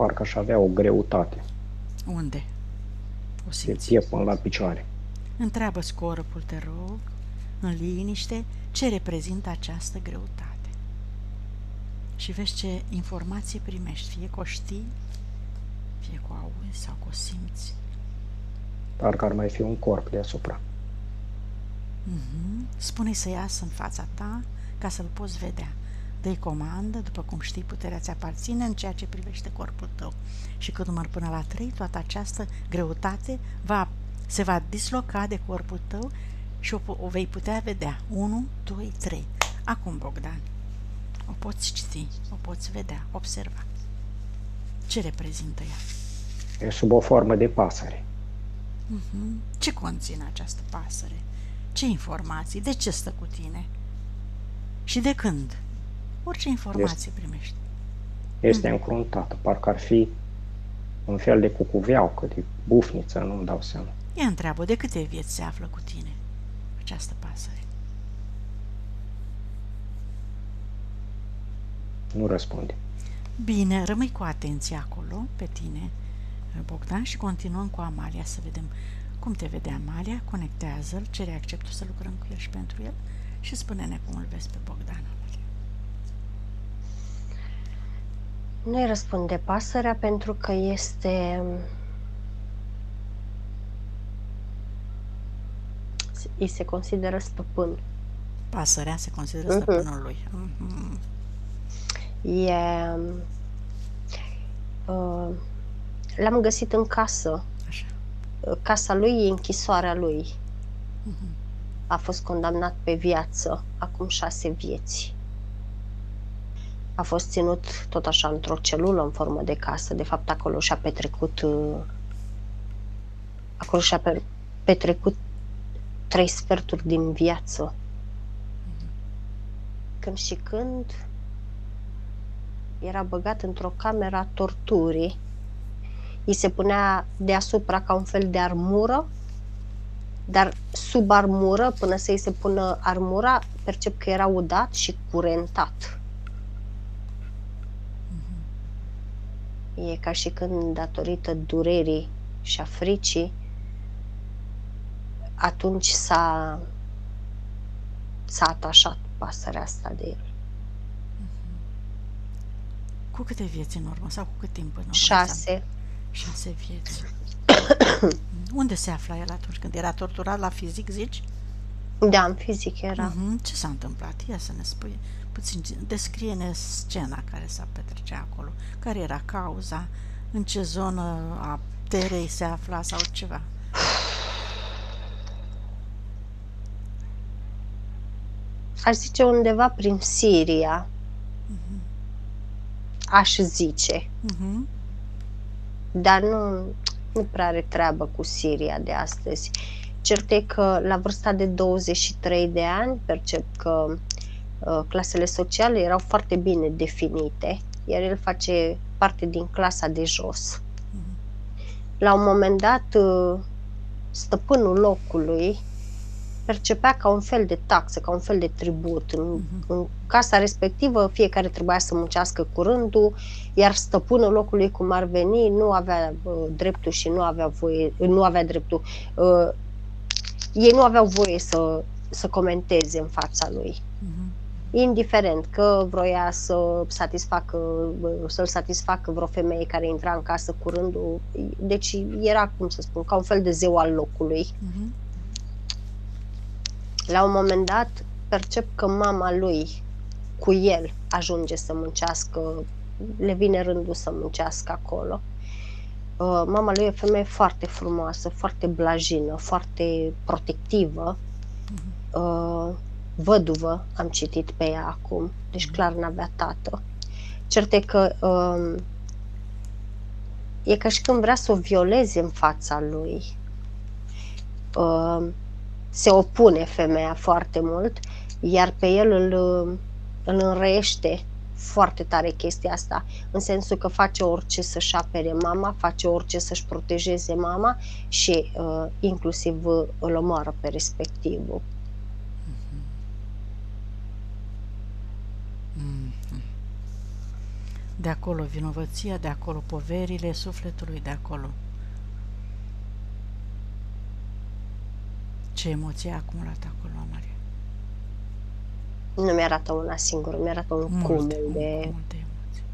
parcă aș avea o greutate. Unde? O De simți? piept până la picioare. Întreabă-ți corpul, te rog, în liniște, ce reprezintă această greutate. Și vezi ce informație primești, fie că o știi, fie că o auzi sau că o simți. Parcă ar mai fi un corp deasupra. Spune-i să iasă în fața ta ca să-l poți vedea. Dă-i comandă, după cum știi, puterea ți aparține în ceea ce privește corpul tău. Și când număr până la 3, toată această greutate se va disloca de corpul tău și o vei putea vedea. 1, 2, 3. Acum, Bogdan, o poți citi, o poți vedea, observa. Ce reprezintă ea? E sub o formă de pasăre. Ce conține această pasăre? Ce informații? De ce stă cu tine? Și de când? Orice informație primești. Este încruntată, parcă ar fi un fel de cucuveaucă, de bufniță, nu-mi dau seama. Ea întreabă, de câte vieți se află cu tine această pasăre? Nu răspunde. Bine, rămâi cu atenție acolo, pe tine, Bogdan, și continuăm cu Amalia să vedem cum te vede Amalia, conectează-l, cere acceptul să lucrăm cu el și pentru el și spune-ne cum îl vezi pe Bogdan. Nu-i răspunde pasărea pentru că îi se consideră stăpân. Pasărea se consideră stăpânul lui. L-am găsit în casă. Așa. Casa lui e închisoarea lui. A fost condamnat pe viață, acum 6 vieți. A fost ținut tot așa într-o celulă în formă de casă. De fapt, acolo și-a petrecut 3 sferturi din viață. Când și când era băgat într-o cameră a torturii, îi se punea deasupra ca un fel de armură, dar sub armură, până să îi se pună armura, percep că era udat și curentat. E ca și când, datorită durerii și a fricii, atunci s-a atașat pasărea asta de el. Cu câte vieți în urmă sau cu cât timp în urmă? 6. 6 vieți. Unde se afla el atunci când era torturat? La fizic, zici? Da, în fizic era. Ce s-a întâmplat? Ia să ne spui puțin, descrie-ne scena care s-a petrecea acolo. Care era cauza? În ce zonă a terei se afla sau ceva? Aș zice undeva prin Siria. Aș zice. Dar nu prea are treabă cu Siria de astăzi. Cert e că la vârsta de 23 de ani percep că clasele sociale erau foarte bine definite, iar el face parte din clasa de jos. La un moment dat, stăpânul locului percepea ca un fel de taxă, ca un fel de tribut. În casa respectivă fiecare trebuia să muncească cu rândul, iar stăpânul locului, cum ar veni, nu avea dreptul și nu avea voie, nu avea dreptul. Ei nu aveau voie să comenteze în fața lui. Indiferent că vroia să-l satisfacă vreo femeie care intra în casă cu rândul. Deci era, cum să spun, ca un fel de zeu al locului. La un moment dat percep că mama lui cu el ajunge să muncească, le vine rândul să muncească acolo. Mama lui e o femeie foarte frumoasă, foarte blajină, foarte protectivă. Văduvă, am citit pe ea acum, deci clar n-avea tată. Cert e că e ca și când vrea să o violeze în fața lui. Se opune femeia foarte mult, iar pe el îl înrăiește foarte tare chestia asta, în sensul că face orice să-și apere mama, face orice să-și protejeze mama și inclusiv îl omoară pe respectivul. De acolo vinovăția, de acolo poverile sufletului, de acolo. Ce emoție a acumulat acolo, Maria? Nu mi-arată una singură, mi-arată un cumul de... Multe emoții.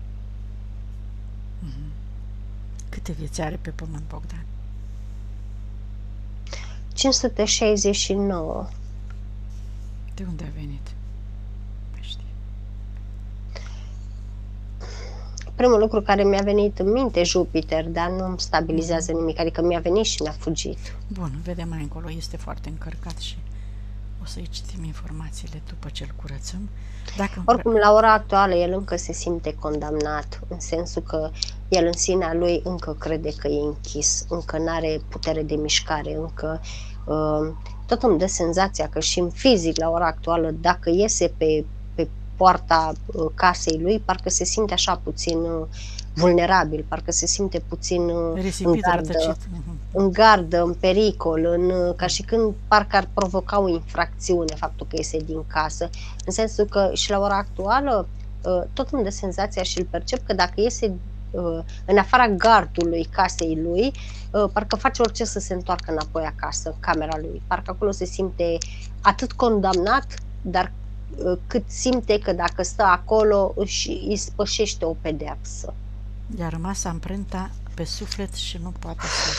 Câte vieți are pe pământ, Bogdan? 569. De unde a venit? Pești. Primul lucru care mi-a venit în minte, Jupiter, dar nu îmi stabilizează nimic, adică mi-a venit și mi-a fugit. Bun, vedem mai încolo, este foarte încărcat și o să-i citim informațiile după ce îl curățăm. Oricum, la ora actuală, el încă se simte condamnat, în sensul că el în sinea lui încă crede că e închis, încă nu are putere de mișcare, încă... tot îmi dă senzația că și în fizic, la ora actuală, dacă iese pe poarta casei lui, parcă se simte așa puțin vulnerabil, parcă se simte puțin în gardă, în pericol, ca și când parcă ar provoca o infracțiune faptul că iese din casă, în sensul că și la ora actuală tot îmi dă senzația și îl percep că dacă iese în afara gardului casei lui, parcă face orice să se întoarcă înapoi acasă, în camera lui. Parcă acolo se simte atât condamnat, dar cât simte că dacă stă acolo îi spășește o pedeapsă. I-a rămas amprenta pe suflet și nu poate să...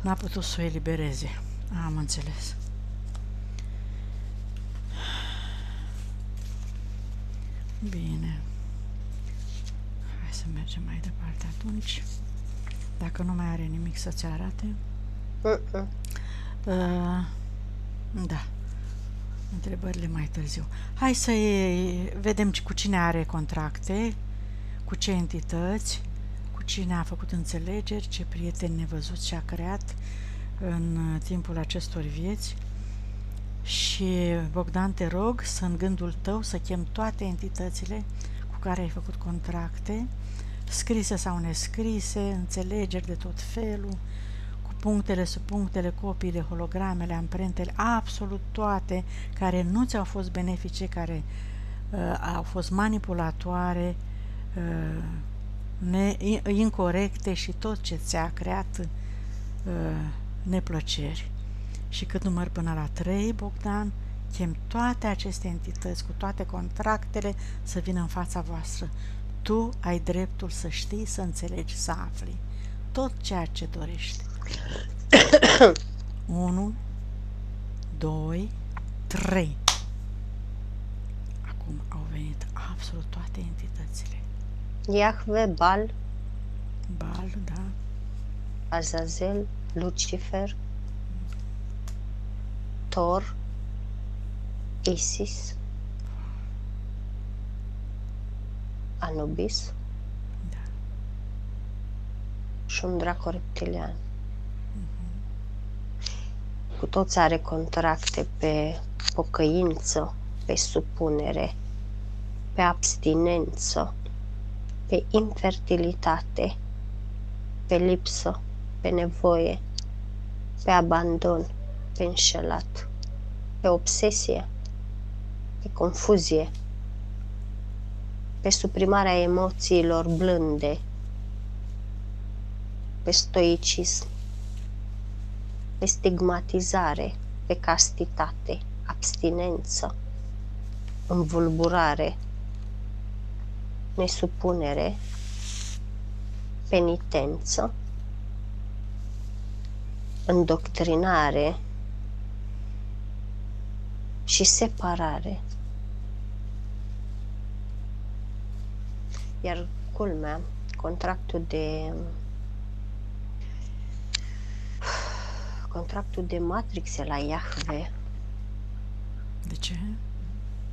n-a putut să o elibereze. Am înțeles. Bine. Hai să mergem mai departe atunci. Dacă nu mai are nimic să-ți arate. Da. Întrebările mai târziu. Hai să vedem cu cine are contracte, cu ce entități, cu cine a făcut înțelegeri, ce prieteni nevăzuți și-a creat în timpul acestor vieți. Și, Bogdan, te rog să în gândul tău să chem toate entitățile cu care ai făcut contracte, scrise sau nescrise, înțelegeri de tot felul, cu punctele, subpunctele, copiile, hologramele, amprentele, absolut toate care nu ți-au fost benefice, care au fost manipulatoare, incorecte și tot ce ți-a creat neplăceri. Și cât număr până la 3, Bogdan, chem toate aceste entități cu toate contractele să vină în fața voastră. Tu ai dreptul să știi, să înțelegi, să afli tot ceea ce dorești. 1, 2, 3. Acum au venit absolut toate entitățile. Iahve, Bal, da. Azazel, Lucifer, Thor, Isis, Anubis, da. Și un draco reptilian. Cu toți are contracte pe pocăință, pe supunere, pe abstinență, pe infertilitate, pe lipsă, pe nevoie, pe abandon, pe înșelat, pe obsesie, pe confuzie, pe suprimarea emoțiilor blânde, pe stoicism, pe stigmatizare, pe castitate, abstinență, învulburare, nesupunere, penitență, îndoctrinare și separare. Iar culmea, contractul de Matrix e la Iahve. De ce?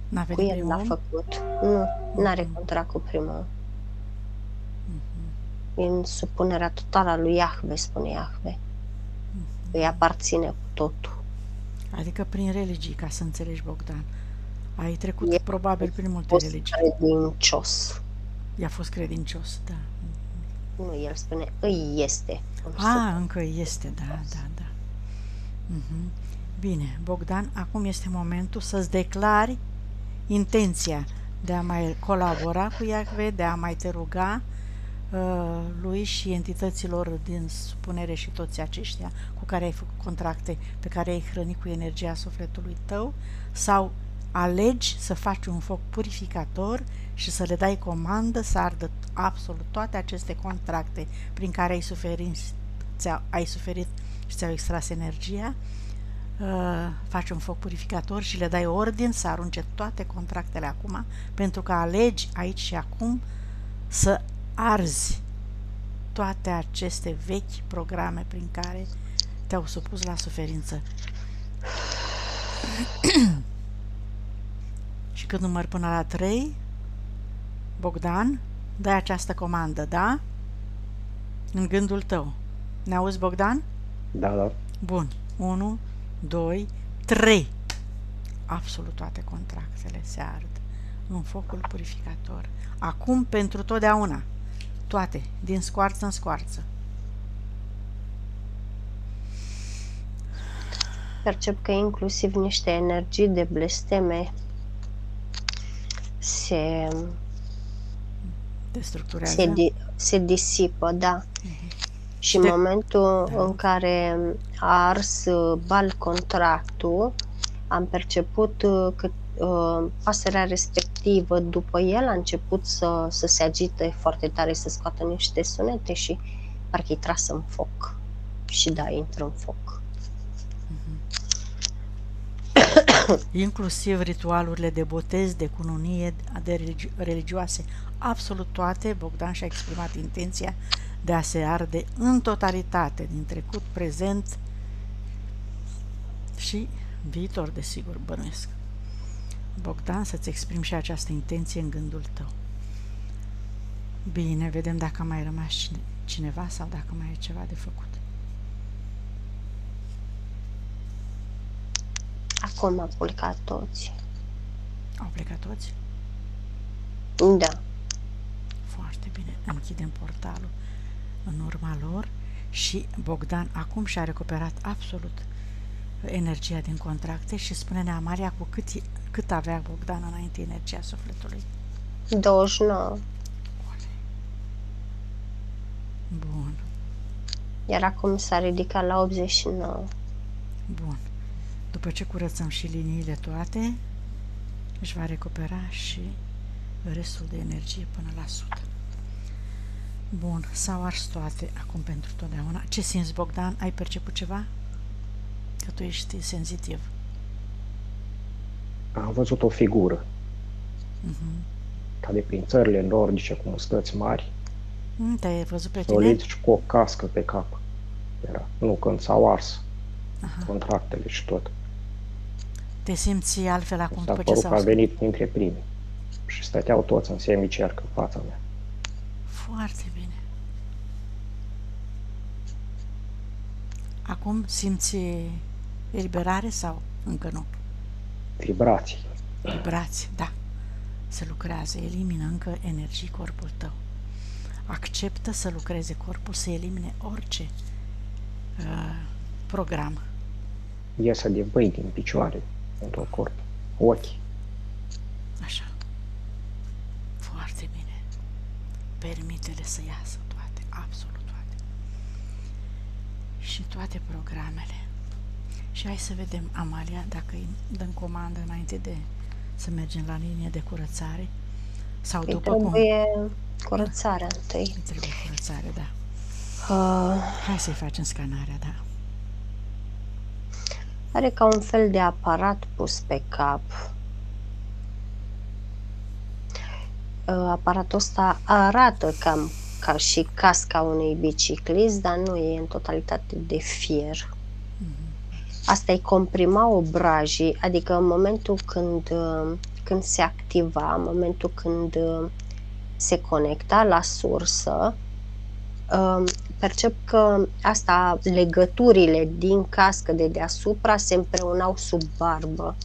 N-a Cu venit el l-a făcut. Nu, n-are contract cu primul. În supunerea totală a lui Iahve, spune Iahve. Îi aparține cu totul. Adică prin religii, ca să înțelegi, Bogdan. Ai trecut probabil prin multe religii. Credincios. I-a fost credincios, da. Nu, el spune, îi este. Încă este, da. Bine, Bogdan, acum este momentul să-ți declari intenția de a mai colabora cu Iahve, de a mai te ruga lui și entităților din supunere și toți aceștia cu care ai făcut contracte, pe care ai hrănit cu energia sufletului tău, sau alegi să faci un foc purificator și să le dai comandă să ardă absolut toate aceste contracte prin care ai suferit și ți-au extras energia. Faci un foc purificator și le dai ordin să arunce toate contractele acum, pentru că alegi aici și acum să arzi toate aceste vechi programe prin care te-au supus la suferință. Și când număr până la 3, Bogdan, dai această comandă, da? În gândul tău. Ne auzi, Bogdan? Da, da. Bun. 1, 2, 3. Absolut toate contractele se ard în focul purificator. Acum pentru totdeauna. Toate, din scoarță în scoarță. Percep că inclusiv niște energii de blesteme se disipă, da. Și în momentul în care a ars bal contractul, am perceput că pasărea respectivă după el a început să se agite foarte tare, să scoată niște sunete și parcă e trasă în foc. Și da, intră în foc. Inclusiv ritualurile de botez, de cununie, de religioase, absolut toate, Bogdan și-a exprimat intenția de a se arde în totalitate, din trecut, prezent și viitor, desigur, bănuiesc. Bogdan, să-ți exprimi și această intenție în gândul tău. Bine, vedem dacă a mai rămas cineva sau dacă mai e ceva de făcut. Acum au plecat toți. Au plecat toți? Da. Foarte bine. Închidem portalul în urma lor și Bogdan acum și-a recuperat absolut energia din contracte și spune-ne, Amalia, cu cât avea Bogdan înainte energia sufletului? 29. Bun. Iar acum s-a ridicat la 89. Bun. După ce curățăm și liniile toate, își va recupera și restul de energie până la 100. Bun, s-au ars toate acum pentru totdeauna. Ce simți, Bogdan? Ai perceput ceva? Că tu ești senzitiv. Am văzut o figură. Ca de prin țările nordice, cu mustăți mari. Te-ai văzut pe tine? Solid și cu o cască pe cap. Era. Nu, când s-au ars contractele și tot. Te simți altfel acum după ce s-a s-au... că a venit dintre primii. Și stăteau toți în semicerc în fața mea. Foarte bine. Acum simți eliberare sau încă nu? Vibrații. Vibrații, da. Se lucrează, elimină încă energii corpul tău. Acceptă să lucreze corpul, să elimine orice program. Iesă de băi din picioare, într-un corp, ochi. Așa. Foarte bine. Permite-le să iasă toate, absolut toate. Și toate programele. Și hai să vedem, Amalia, dacă îi dăm comandă înainte de să mergem la linie de curățare. Sau după cum... Trebuie curățarea întâi. Îi trebuie curățare, da. Hai să-i facem scanarea, da. Are ca un fel de aparat pus pe cap. Aparatul ăsta arată cam ca și casca unui biciclist, dar nu e în totalitate de fier. Asta îi comprima obrajii, adică în momentul când se activa, în momentul când se conecta la sursă, percep că legăturile din cască de deasupra se împreunau sub barbă.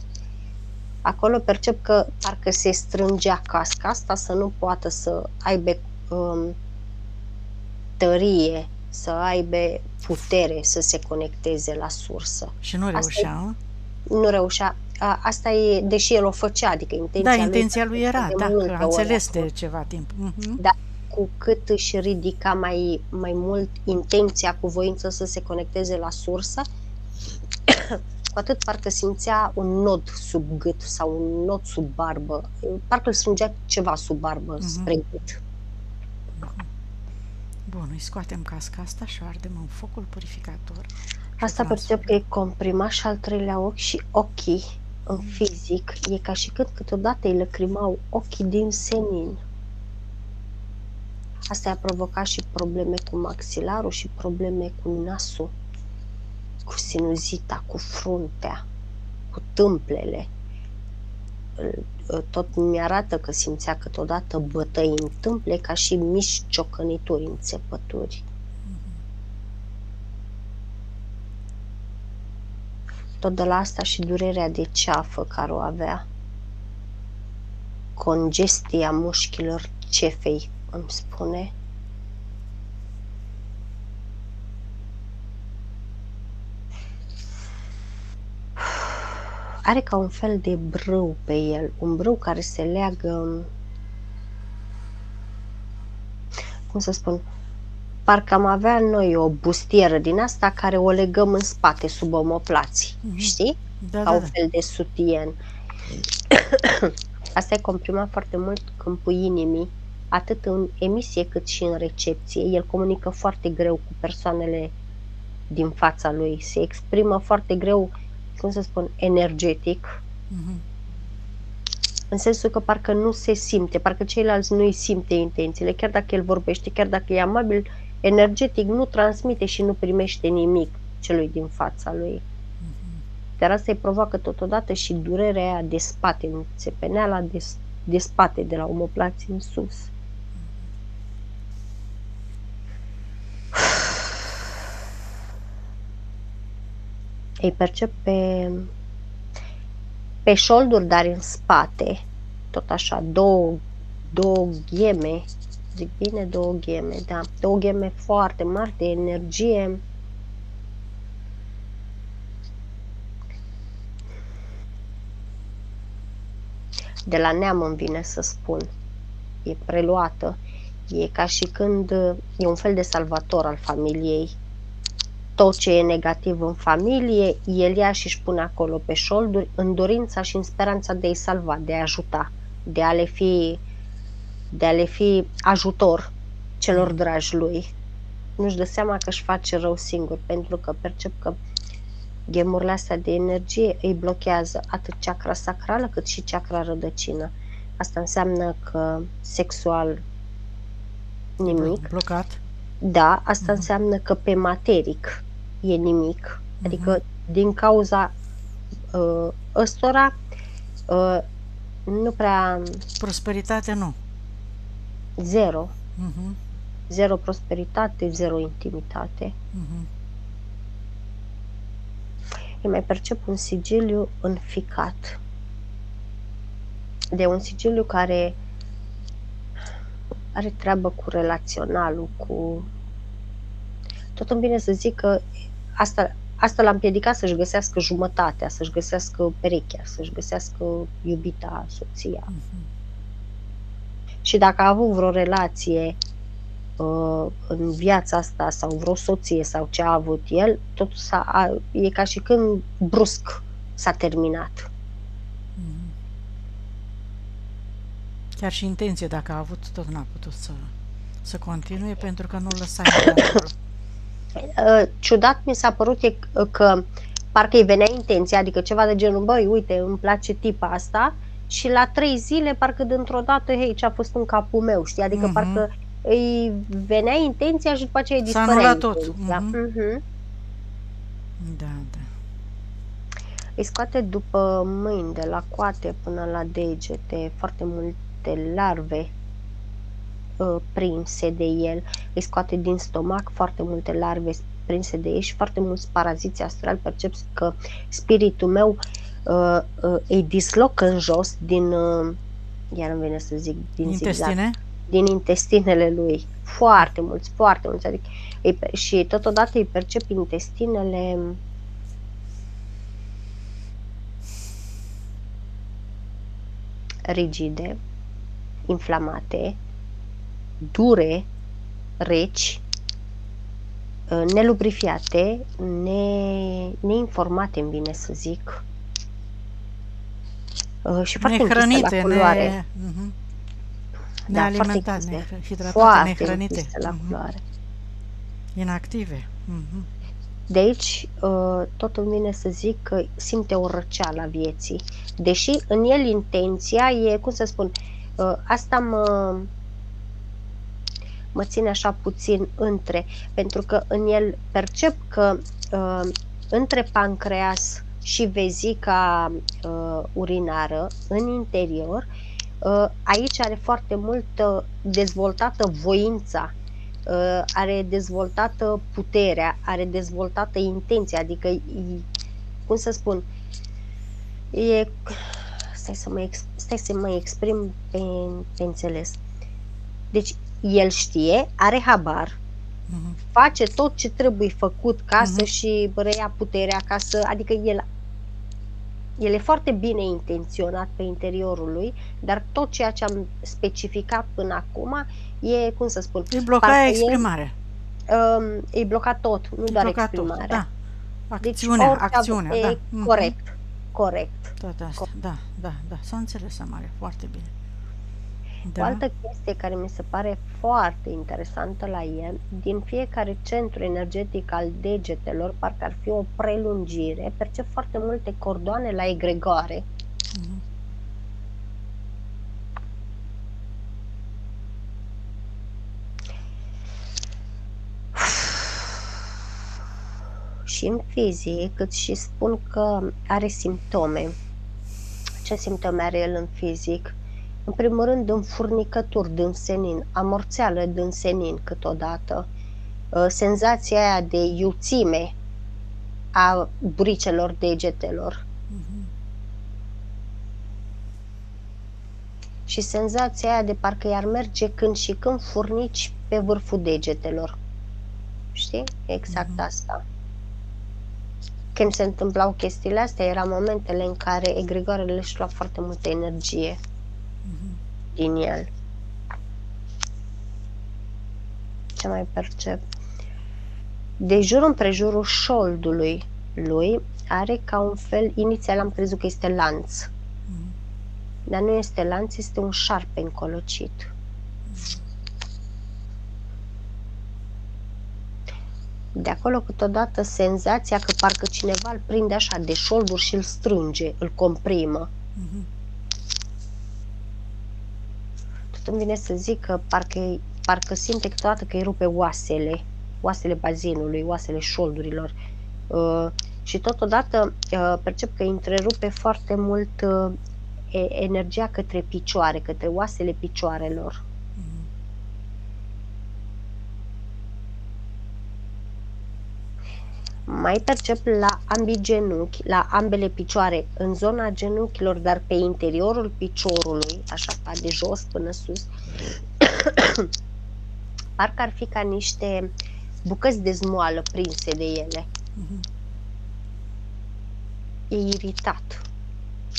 Acolo percep că parcă se strângea casca asta să nu poată să aibă tărie, să aibă putere să se conecteze la sursă. Și nu reușea? nu reușea. Asta e, deși el o făcea, adică intenția Da, intenția lui era, de da, multe că a ori înțeles de acolo. ceva timp. Dar cu cât își ridica mai mult intenția cu voință să se conecteze la sursă, cu atât parcă simțea un nod sub gât sau un nod sub barbă. Parcă îl strângea ceva sub barbă spre gât. Bun, îi scoatem casca asta și o ardem în focul purificator. Asta percep că e comprimat și al treilea ochi și ochii în fizic. E ca și când câteodată îi lăcrimau ochii din senin. Asta a provocat și probleme cu maxilarul și probleme cu nasul, cu sinuzita, cu fruntea, cu tâmplele. Tot mi-arată că simțea câteodată bătăi în tâmple ca și mici ciocănituri, înțepături. Tot de la asta și durerea de ceafă care o avea. Congestia mușchilor cefei, îmi spune. Are ca un fel de brâu pe el, un brâu care se leagă, cum să spun, parcă am avea noi o bustieră din asta care o legăm în spate sub omoplații, știi? Da, Ca da, un da. fel de sutien. Asta e comprimat foarte mult câmpul inimii, atât în emisie cât și în recepție. El comunică foarte greu cu persoanele din fața lui, se exprimă foarte greu, cum să spun, energetic, în sensul că parcă nu se simte, parcă ceilalți nu îi simte intențiile, chiar dacă el vorbește, chiar dacă e amabil, energetic nu transmite și nu primește nimic celui din fața lui. Dar asta îi provoacă totodată și durerea aia de spate, înțepeneala de spate, de la omoplații în sus. Îi percep pe șolduri, dar în spate, tot așa, două gheme, zic bine, două gheme, da, două gheme foarte mari de energie. De la neam îmi vine să spun, e preluată, e ca și când e un fel de salvator al familiei. Tot ce e negativ în familie, el ia și își pune acolo pe șolduri în dorința și în speranța de a-i salva, de a ajuta, de a le fi ajutor celor dragi lui. Nu-și dă seama că își face rău singur, pentru că percep că gemurile astea de energie îi blochează atât chakra sacrală cât și chakra rădăcină. Asta înseamnă că sexual nimic. Blocat. Da, asta înseamnă că pe materic e nimic. Adică din cauza ăstora nu prea... Prosperitate nu. Zero. Zero prosperitate, zero intimitate. Eu mai percep un sigiliu înficat. De un sigiliu care are treabă cu relaționalul, cu... Tot îmi vine să zic că asta l-a împiedicat să-și găsească jumătatea, să-și găsească perechea, să-și găsească iubita, soția. Și dacă a avut vreo relație în viața asta sau vreo soție sau ce a avut el, totul e ca și când brusc s-a terminat. Chiar și intenție, dacă a avut, tot n-a putut să continue pentru că nu lăsa acolo. Ciudat mi s-a părut că parcă îi venea intenția, adică ceva de genul, băi, uite, îmi place tipa asta, și la 3 zile parcă dintr-o dată, hei, ce-a fost în capul meu, știi? Adică parcă îi venea intenția și după aceea îi dispărea. S-a anulat tot. Da, da. Îi scoate după mâini, de la coate până la degete, foarte multe larve prinse de el. Îi scoate din stomac foarte multe larve prinse de ei și foarte mulți paraziți astrali. Percep că spiritul meu îi dislocă în jos din, iar îmi vine să zic, din intestine? Zigzag, din intestinele lui. Foarte mulți, adică, și totodată îi percep intestinele rigide, inflamate, dure, reci, nelubrifiate, neinformate, îmi vine să zic, și foarte închise la culoare. Nealimentate, hidratate, foarte nehrănite. închise la culoare. Inactive. De aici tot îmi vine să zic că simte o răceală a vieții. Deși în el intenția e, cum să spun, asta mă ține așa puțin între, pentru că în el percep că între pancreas și vezica urinară, în interior, aici are foarte mult dezvoltată voința, are dezvoltată puterea, are dezvoltată intenția, adică, cum să spun, stai să mă exprim pe înțeles. Deci, el știe, are habar, face tot ce trebuie făcut ca să-și reia puterea, adică el e foarte bine intenționat pe interiorul lui, dar tot ceea ce am specificat până acum e, cum să spun... E blocat exprimarea. E blocat tot, nu doar exprimarea. Da. Acțiunea, da. Corect. Toate astea, da. S-a înțeles, Amalia, foarte bine. O altă chestie care mi se pare foarte interesantă la el, din fiecare centru energetic al degetelor, parcă ar fi o prelungire, percep foarte multe cordoane la egregoare. Și în fizic, cât și spun că are simptome. Ce simptome are el în fizic? În primul rând, înfurnicături din senin, amorțeală din senin câteodată, senzația aia de iuțime a buricelor degetelor. Și senzația aia de parcă i-ar merge când și când furnici pe vârful degetelor. Știi? Exact asta. Când se întâmplau chestiile astea, erau momentele în care egregoarele își luau foarte multă energie din el. Ce mai percep? De jur împrejurul șoldului lui are ca un fel, inițial am crezut că este lanț, dar nu este lanț, este un șarpe încolocit. De acolo câteodată senzația că parcă cineva îl prinde așa de șolduri și îl strânge, îl comprimă. Tot îmi vine să zic că parcă simte câteodată că îi rupe oasele bazinului, oasele șoldurilor. Și totodată percep că îi întrerupe foarte mult energia către picioare, către oasele picioarelor. Mai percep la ambii genunchi, la ambele picioare, în zona genunchilor, dar pe interiorul piciorului, așa, de jos până sus, parcă ar fi ca niște bucăți de zmoală prinse de ele. E iritat,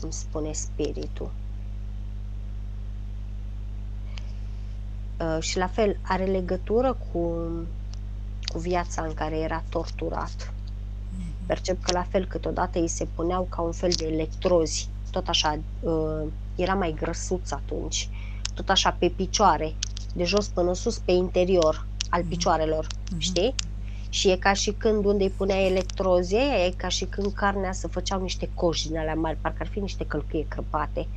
îmi spune spiritul. Și la fel are legătură cu viața în care era torturat. Percep că la fel câteodată îi se puneau ca un fel de electrozi, tot așa, era mai grăsuț atunci, tot așa pe picioare, de jos până sus, pe interior al picioarelor, știi? Și e ca și când unde îi punea electrozie, e ca și când carnea se făceau niște coși din alea mari, parcă ar fi niște călcâie crăpate.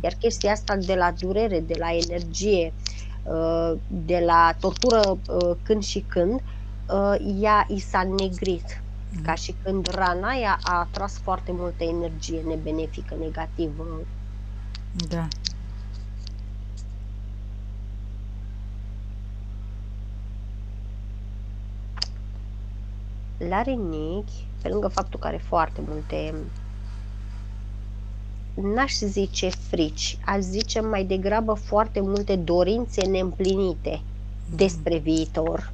Iar chestia asta de la durere, de la energie, de la tortură când și când, ea i s-a negrit. Ca și când rana aia a atras foarte multă energie nebenefică, negativă. Da. La rinichi, pe lângă faptul că are foarte multe, n-aș zice frici, aș zice mai degrabă foarte multe dorințe neîmplinite despre viitor.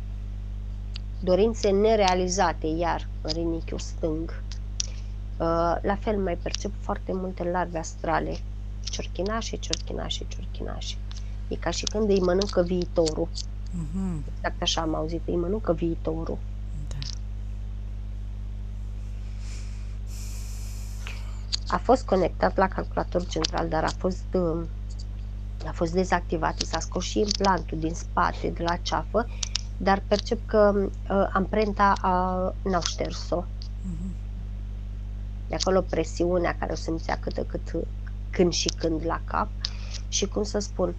Dorințe nerealizate, iar în rinichiul stâng. La fel mai percep foarte multe larve astrale Ciorchinașe, ciorchinașe, ciorchinașe. E ca și când îi mănâncă viitorul. Exact așa am auzit, îi mănâncă viitorul. Da. A fost conectat la calculator central, dar a fost dezactivat, s-a scos și implantul din spate, de la ceafă, dar percep că amprenta n-au șters-o. De acolo presiunea care o simțea când și când la cap și, cum să spun,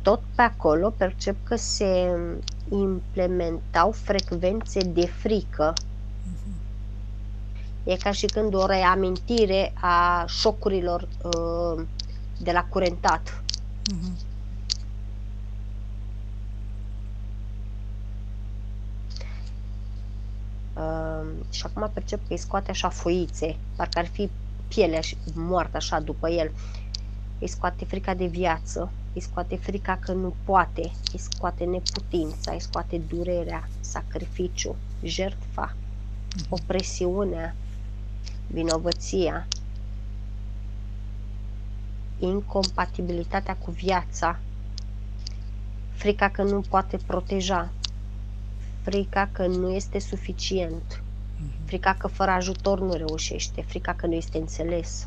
tot pe acolo percep că se implementau frecvențe de frică. E ca și când o reamintire a șocurilor de la curentat. Și acum percep că îi scoate așa foițe, parcă ar fi pielea moartă așa după el. Îi scoate frica de viață, îi scoate frica că nu poate, îi scoate neputința, îi scoate durerea, sacrificiu, jertfa, opresiunea, vinovăția, incompatibilitatea cu viața, frica că nu poate proteja, frica că nu este suficient, frica că fără ajutor nu reușește, frica că nu este înțeles.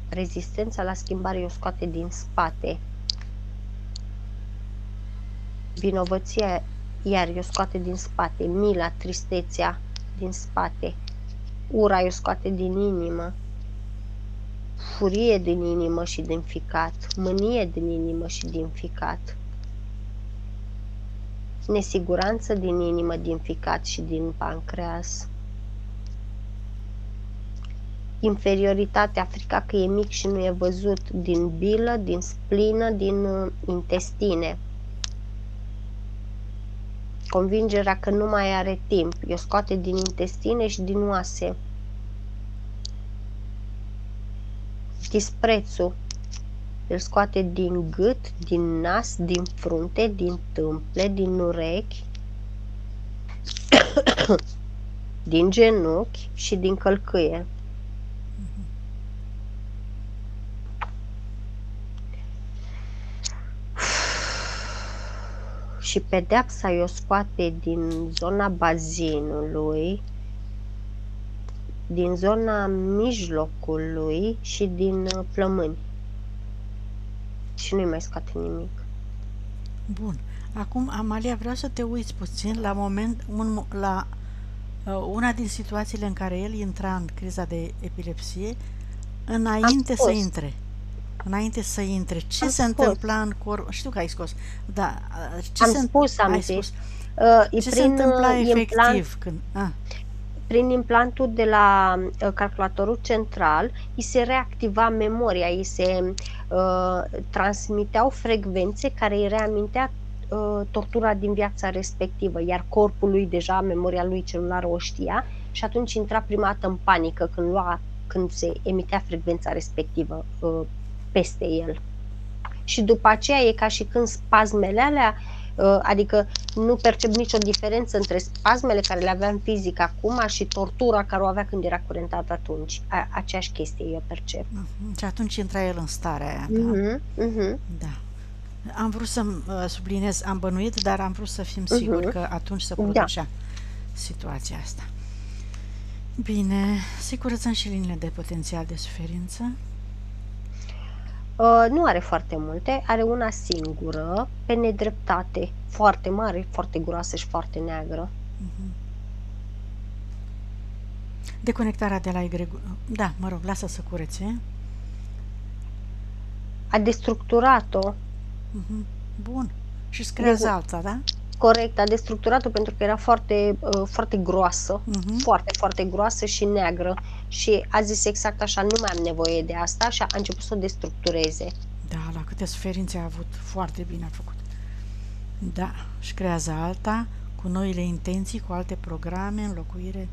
Rezistența la schimbare o scoate din spate. Vinovăția iar o scoate din spate. Mila, tristețea din spate. Ura o scoate din inimă. Furie din inimă și din ficat. Mânie din inimă și din ficat. Nesiguranță din inimă, din ficat și din pancreas. Inferioritatea, frica că e mic și nu e văzut, din bilă, din splină, din intestine. Convingerea că nu mai are timp, o scoate din intestine și din oase. Disprețul, îl scoate din gât, din nas, din frunte, din tâmple, din urechi, din genunchi și din călcâie. Și pedeapsa o scoate din zona bazinului, din zona mijlocului și din plămâni. Și nu-i mai scoate nimic. Bun. Acum, Amalia, vreau să te uiți puțin la una din situațiile în care el intra în criza de epilepsie, înainte să intre. Înainte să intre, ce se întâmpla în corp? Știu că ai scos, da. Ce se întâmpla efectiv când? Prin implantul de la calculatorul central, îi se reactiva memoria, îi se transmiteau frecvențe care îi reamintea tortura din viața respectivă, iar corpul lui deja, memoria lui celulară o știa și atunci intra prima dată în panică când se emitea frecvența respectivă peste el. Și după aceea e ca și când spasmele alea, adică nu percep nicio diferență între spasmele care le aveam fizic acum și tortura care o avea când era curentat atunci. Aceeași chestie eu percep. Și atunci intra el în starea aia. Da. Am vrut să subliniez, am bănuit, dar am vrut să fim siguri că atunci se producea situația asta. Bine, să-i curățăm și liniile de potențial de suferință. Nu are foarte multe, are una singură, pe nedreptate, foarte mare, foarte groasă și foarte neagră. Deconectarea de la Y. Da, mă rog, lasă să curețe. A destructurat-o. Bun. Și îți creează alta, da? Corect, a destructurat-o pentru că era foarte, foarte groasă, foarte, foarte groasă și neagră. Și a zis exact așa, nu mai am nevoie de asta și a început să o destructureze. Da, la câte suferințe a avut, foarte bine a făcut. Da, și creează alta, cu noile intenții, cu alte programe, înlocuire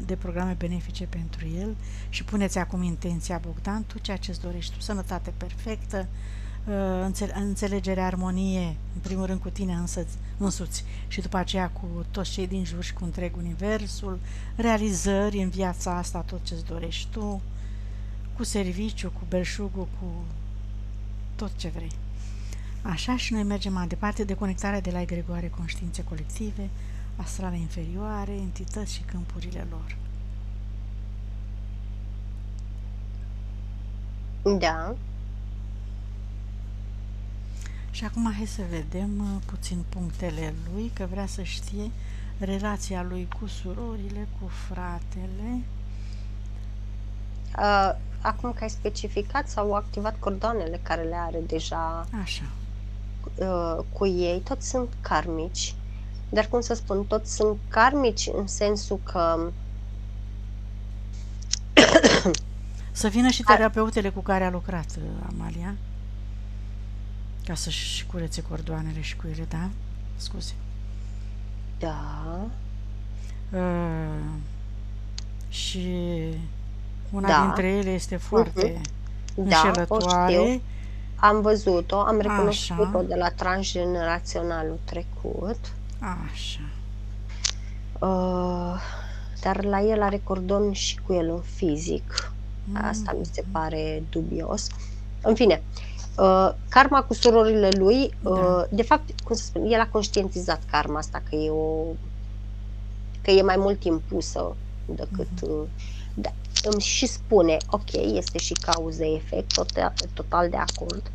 de programe benefice pentru el și puneți acum intenția, Bogdan, tu ceea ce-ți dorești tu, sănătate perfectă, înțelegere, armonie, în primul rând cu tine însuți și după aceea cu toți cei din jur și cu întreg universul, realizări în viața asta, tot ce-ți dorești tu, cu serviciu, cu belșugul, cu tot ce vrei. Așa, și noi mergem mai departe, deconectarea de la egregoare, conștiințe colective, astrale inferioare, entități și câmpurile lor. Da. Și acum hai să vedem puțin punctele lui, că vrea să știe relația lui cu surorile, cu fratele. Acum că ai specificat, s-au activat cordoanele care le are deja. Așa. Cu ei, toți sunt karmici. Dar cum să spun, toți sunt karmici în sensul că să vină și terapeutele cu care a lucrat Amalia, ca să-și curețe cordoanele și cu ele, da? Scuze. Da. Și una dintre ele este foarte înșelătoare. O știu. Am văzut-o, am recunoscut-o de la transgeneraționalul trecut. Așa. Dar la el are cordon și cu el în fizic. Asta mi se pare dubios. În fine, karma cu surorile lui, de fapt, cum să spun, el a conștientizat karma asta, că e mai mult impusă decât... Da, îmi și spune, ok, este și cauză-efect, total de acord.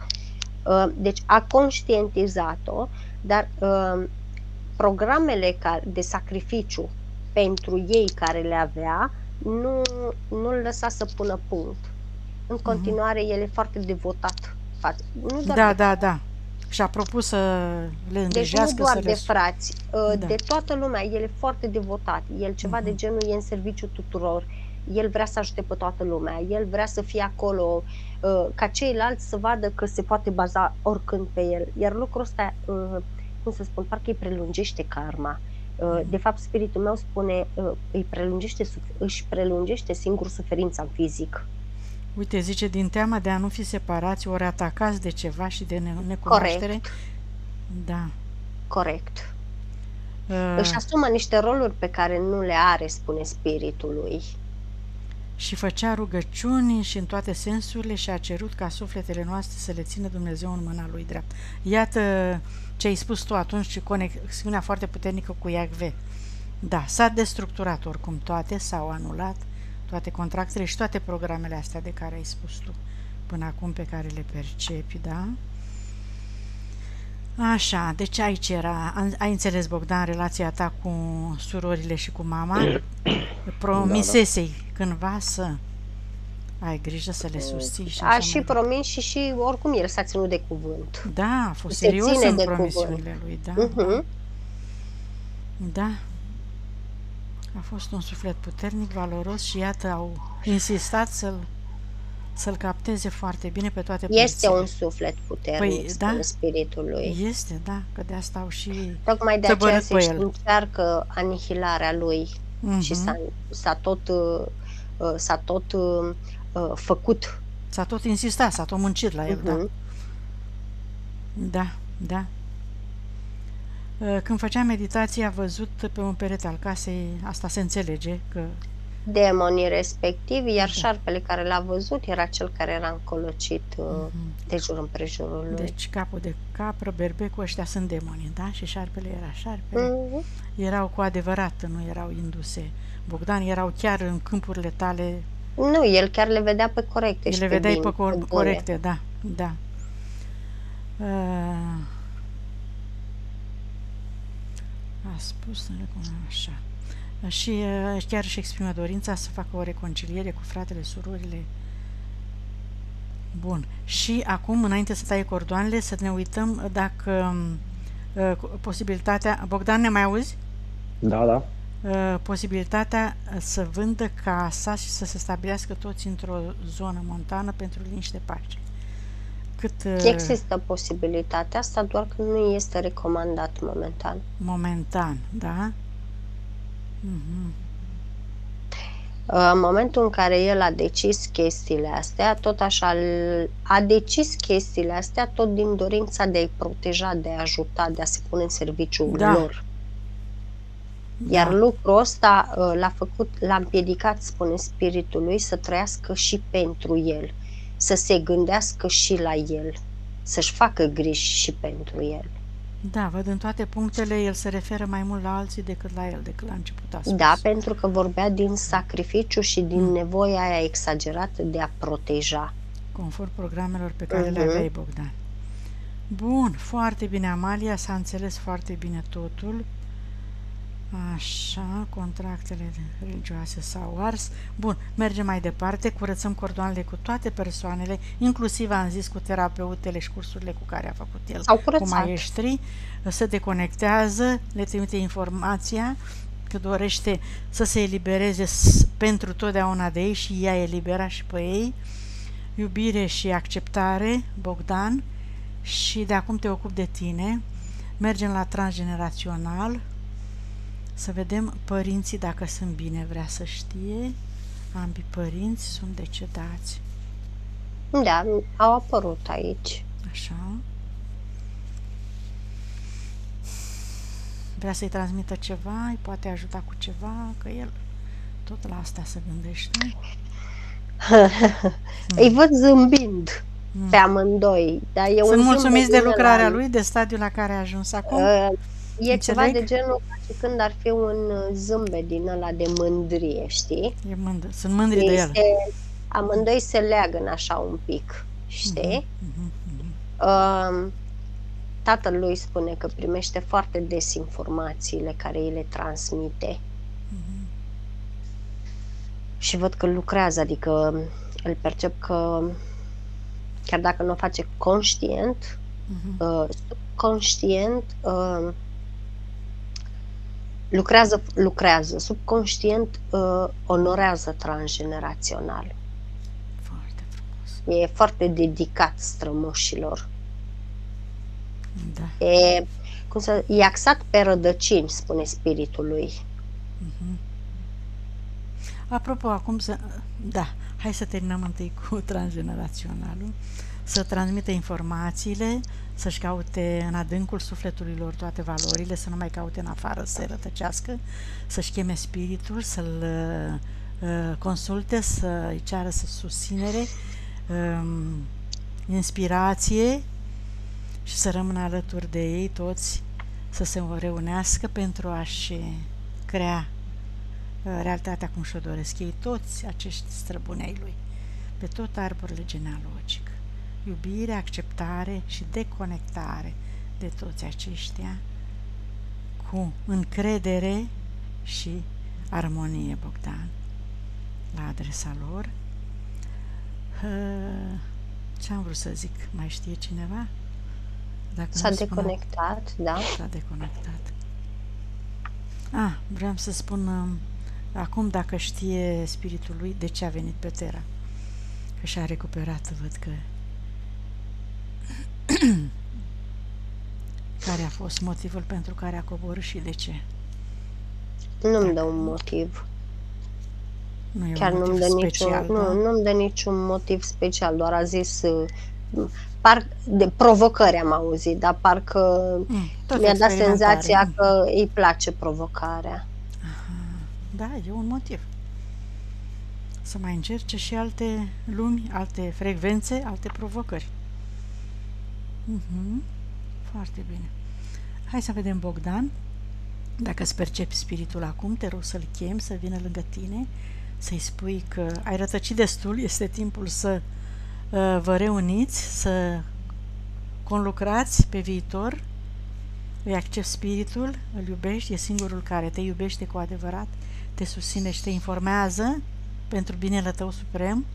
Deci a conștientizat-o, dar programele de sacrificiu pentru ei care le avea nu-l lăsa să pună punct. În continuare, el e foarte devotat. Da. Și-a propus să le îngrijească. Deci nu doar de frați, de toată lumea. El e foarte devotat. El ceva de genul e în serviciu tuturor. El vrea să ajute pe toată lumea. El vrea să fie acolo ca ceilalți să vadă că se poate baza oricând pe el. Iar lucrul ăsta, cum să spun, parcă îi prelungește karma. De fapt, spiritul meu spune, își prelungește singur suferința în fizic. Uite, zice, din teama de a nu fi separați, ori atacați de ceva și de necunoaștere. Corect. Da. Corect. Își asumă niște roluri pe care nu le are, spune spiritul lui. Și făcea rugăciuni și în toate sensurile și a cerut ca sufletele noastre să le țină Dumnezeu în mâna lui dreaptă. Iată ce ai spus tu atunci și conexiunea foarte puternică cu Iahve. Da, s-a destructurat oricum toate, s-au anulat toate contractele și toate programele astea de care ai spus tu până acum, pe care le percepi, da? Așa, deci aici era, ai înțeles, Bogdan, relația ta cu surorile și cu mama? Promisesei cândva să ai grijă să le susții și a și promis și oricum el s-a ținut de cuvânt. Da, a fost serios în promisiunile lui, da. Da. A fost un suflet puternic, valoros și iată au insistat să-l capteze foarte bine pe toate părțile. Este un suflet puternic, spune spiritul lui. Este, da, că de asta au și tocmai de aceea se încearcă anihilarea lui și s-a tot făcut. S-a tot insistat, s-a tot muncit la el, da. Când făcea meditație, a văzut pe un perete al casei, asta se înțelege, că demonii respectivi, iar șarpele care l-a văzut era cel care era încolocit de jur împrejurul lui. Deci capul de capră, berbecul, ăștia sunt demonii, da? Și șarpele era șarpele. Erau cu adevărat, nu erau induse. Bogdan, erau chiar în câmpurile tale. Nu, el chiar le vedea pe corecte. Le vedeai pe corecte, da. A spus așa. Și chiar își exprimă dorința să facă o reconciliere cu fratele, surorile. Bun. Și acum, înainte să taie cordoanele, să ne uităm dacă posibilitatea... Bogdan, ne mai auzi? Da. posibilitatea să vândă casa și să se stabilească toți într-o zonă montană pentru liniște, pace. Există posibilitatea asta, doar că nu este recomandat momentan. Momentan, da? În momentul în care el a decis chestiile astea, tot așa, a decis chestiile astea tot din dorința de a-i proteja, de a ajuta, de a se pune în serviciul lor. Iar lucrul ăsta l-a împiedicat, spune spiritul lui, să trăiască și pentru el, să se gândească și la el, să-și facă griji și pentru el. Da, văd în toate punctele, el se referă mai mult la alții decât la el, decât la început a spus. Da, pentru că vorbea din sacrificiu și din nevoia aia exagerată de a proteja. Conform programelor pe care le aveai, Bogdan. Bun, foarte bine, Amalia, s-a înțeles foarte bine totul. Așa, contractele religioase s-au ars. Bun, mergem mai departe, curățăm cordoanele cu toate persoanele, inclusiv, am zis, cu terapeutele și cursurile cu care a făcut el, cu maestrii, se deconectează, le trimite informația că dorește să se elibereze pentru totdeauna de ei și ea elibera și pe ei. Iubire și acceptare, Bogdan, și de acum te ocupi de tine. Mergem la transgenerațional. Să vedem părinții dacă sunt bine, vrea să știe. Ambii părinți sunt decedați. Da, au apărut aici. Așa. Vrea să-i transmită ceva, îi poate ajuta cu ceva, că el tot la asta se gândește. Îi văd zâmbind pe amândoi. Dar sunt mulțumiți de lucrarea lui, de stadiul la care a ajuns acum? E ceva de genul ca și când ar fi un zâmbet din ăla de mândrie, știi? E mândr. Sunt mândri de el. Amândoi se leagă așa un pic, știi? Tatăl lui spune că primește foarte des informațiile care îi le transmite. Și văd că lucrează, adică îl percep că chiar dacă nu o face conștient, subconștient, lucrează, subconștient onorează transgenerațional. Foarte frumos. E foarte dedicat strămoșilor. Da. E axat pe rădăcini, spune spiritul lui. Apropo, acum hai să terminăm întâi cu transgeneraționalul, să transmită informațiile, să-și caute în adâncul sufletului lor toate valorile, să nu mai caute în afară, să se rătăcească, să-și cheme spiritul, să-l consulte, să-i ceară susținere, inspirație și să rămână alături de ei toți, să se reunească pentru a-și crea realitatea cum și-o doresc ei, toți acești străbuni ai lui, pe tot arborele genealogic. Iubire, acceptare și deconectare de toți aceștia cu încredere și armonie, Bogdan, la adresa lor. Ce am vrut să zic? Mai știe cineva? S-a deconectat, da? S-a deconectat. Vreau să spun acum dacă știe spiritul lui de ce a venit pe Terra. Că și-a recuperat, văd că care a fost motivul pentru care a coborât și de ce. Nu-mi dă un motiv. Chiar nu-mi dă special, nu-mi dă niciun motiv special, doar a zis de provocări am auzit, dar parcă mi-a dat senzația că îi place provocarea. Da, e un motiv. Să mai încerce și alte lumi, alte frecvențe, alte provocări. Foarte bine. Hai să vedem, Bogdan, dacă îți percepi spiritul acum, te rog să-l chemi, să vină lângă tine, să-i spui că ai rătăcit destul, este timpul să vă reuniți, să conlucrați pe viitor, îi accepti spiritul, îl iubești, e singurul care te iubește cu adevărat, te susține și te informează pentru binele tău suprem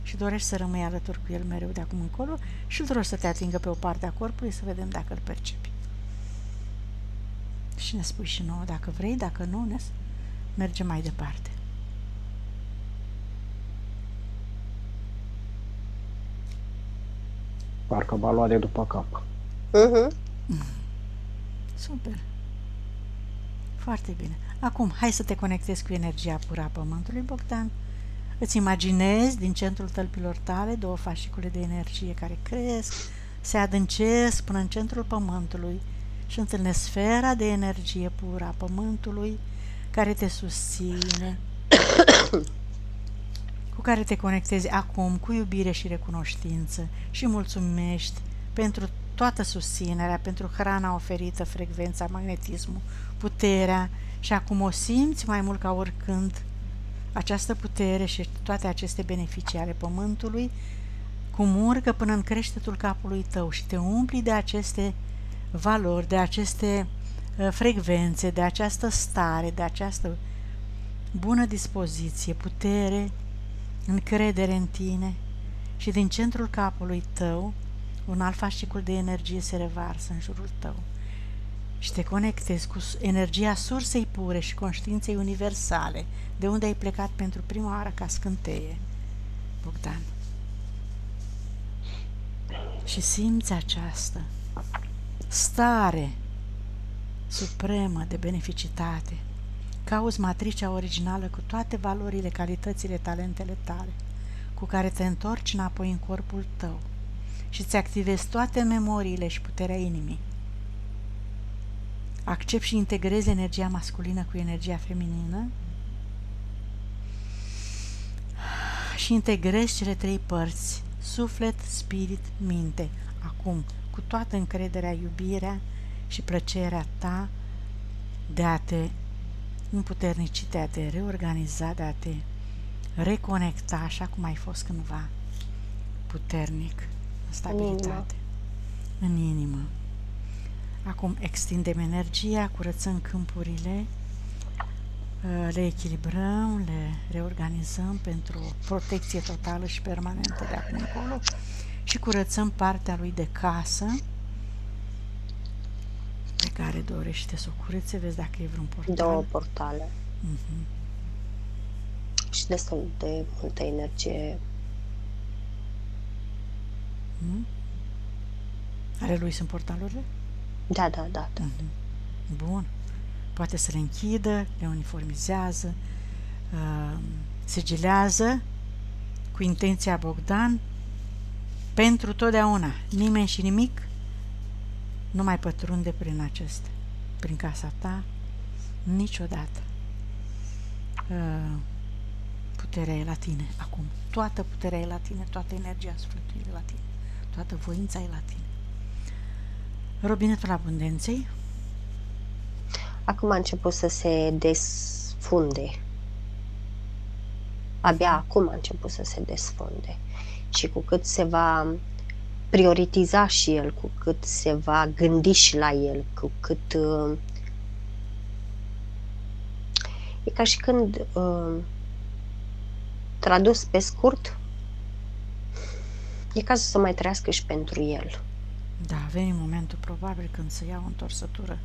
și dorești să rămâi alături cu el mereu de acum încolo și îl dorești să te atingă pe o parte a corpului, să vedem dacă îl percepi. Și ne spui și nouă dacă vrei, dacă nu, mergem mai departe. Parcă v-a luat de după cap. Super. Foarte bine. Acum, hai să te conectezi cu energia pură a Pământului, Bogdan. Îți imaginezi din centrul tălpilor tale 2 fascicule de energie care cresc, se adâncesc până în centrul Pământului și întâlnesc sfera de energie pură a Pământului care te susține, cu care te conectezi acum cu iubire și recunoștință și mulțumești pentru toată susținerea, pentru hrana oferită, frecvența, magnetismul, puterea, și acum o simți mai mult ca oricând, această putere și toate aceste beneficii ale Pământului, cum urcă până în creștetul capului tău și te umpli de aceste valori, de aceste frecvențe, de această stare, de această bună dispoziție, putere, încredere în tine, și din centrul capului tău un alt fascicul de energie se revarsă în jurul tău și te conectezi cu energia sursei pure și conștiinței universale, de unde ai plecat pentru prima oară ca scânteie, Bogdan. Și simți această stare supremă de beneficitate. Cauți matricea originală cu toate valorile, calitățile, talentele tale, cu care te întorci înapoi în corpul tău și îți activezi toate memoriile și puterea inimii. Accepti și integrezi energia masculină cu energia feminină și integrezi cele 3 părți, suflet, spirit, minte, acum, cu toată încrederea, iubirea și plăcerea ta de a te împuternici, de a te reorganiza, de a te reconecta așa cum ai fost cândva, puternic, în stabilitate, în inimă. Acum extindem energia, curățăm câmpurile, le echilibrăm, le reorganizăm pentru o protecție totală și permanentă de acum încolo și curățăm partea lui de casă pe care dorește să o curețe. Vezi dacă e vreun portal. 2 portale. Și destul de multă energie. Ale lui sunt portalurile? Da. Bun. Poate să le închidă, le uniformizează, sigilează cu intenția Bogdan pentru totdeauna. Nimeni și nimic nu mai pătrunde prin casa ta niciodată. Puterea e la tine acum. Toată puterea e la tine, toată energia sufletului e la tine, toată voința e la tine. Robinetul abundenței. Acum a început să se desfunde. Abia acum a început să se desfunde. Și cu cât se va prioritiza și el, cu cât se va gândi și la el, cu cât... E ca și când, tradus pe scurt, e cazul să mai trăiască și pentru el. Da, a venit momentul probabil când să ia o întorsătură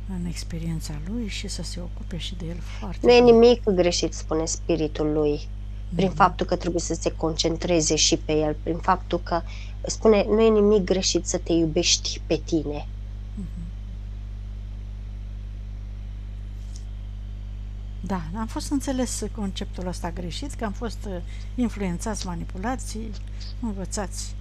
în experiența lui și să se ocupe și de el foarte Nu e bine. nimic greșit, spune spiritul lui, prin faptul că trebuie să se concentreze și pe el, prin faptul că spune, nu e nimic greșit să te iubești pe tine. Da, am fost înțeles conceptul ăsta greșit, că am fost influențați, manipulați, învățați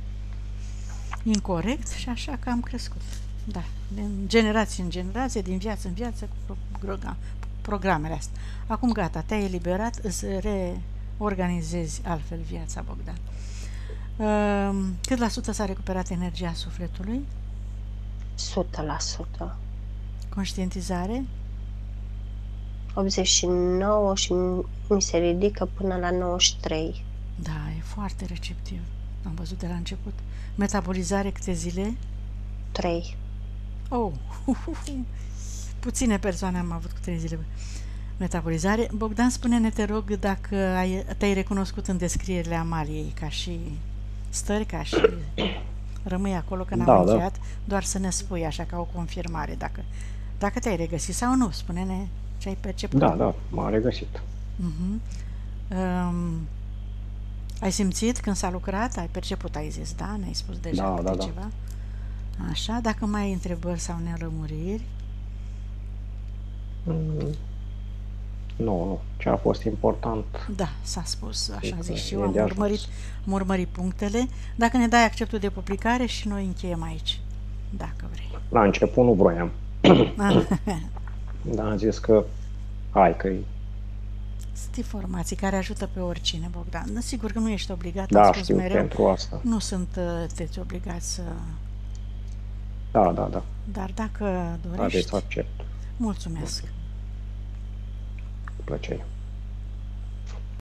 incorect și așa că am crescut. Da, din generație în generație, din viață în viață, cu programele astea. Acum gata, te-ai eliberat, îți reorganizezi altfel viața, Bogdan. Cât la sută s-a recuperat energia sufletului? 100%. Conștientizare? 89 și mi se ridică până la 93. Da, e foarte receptiv. Am văzut de la început. Metabolizare câte zile? 3. Oh, puține persoane am avut cu 3 zile metabolizare. Bogdan, spune-ne, te rog, dacă te-ai recunoscut în descrierile Amaliei, ca și stări, ca și rămâi acolo că n-am încheiat, doar să ne spui așa ca o confirmare, dacă te-ai regăsit sau nu, spune-ne ce ai perceput. Da, m-am regăsit. Ai simțit când s-a lucrat? Ai perceput, ai zis, da? Ne-ai spus deja ceva? Așa, dacă mai ai întrebări sau nelămuriri? Mm, nu. Ce a fost important Da, s-a spus, așa că zic și e eu, de am ajuns. urmărit punctele. Dacă ne dai acceptul de publicare și noi încheiem aici, dacă vrei. La început nu vroiam, Ah, dar am zis că hai că sunt informații care ajută pe oricine, Bogdan. Sigur că nu ești obligat, am da, spus știu mereu, pentru asta. nu sunteți obligați să... Da. Dar dacă Haideți dorești, să accept. mulțumesc. Cu plăcere.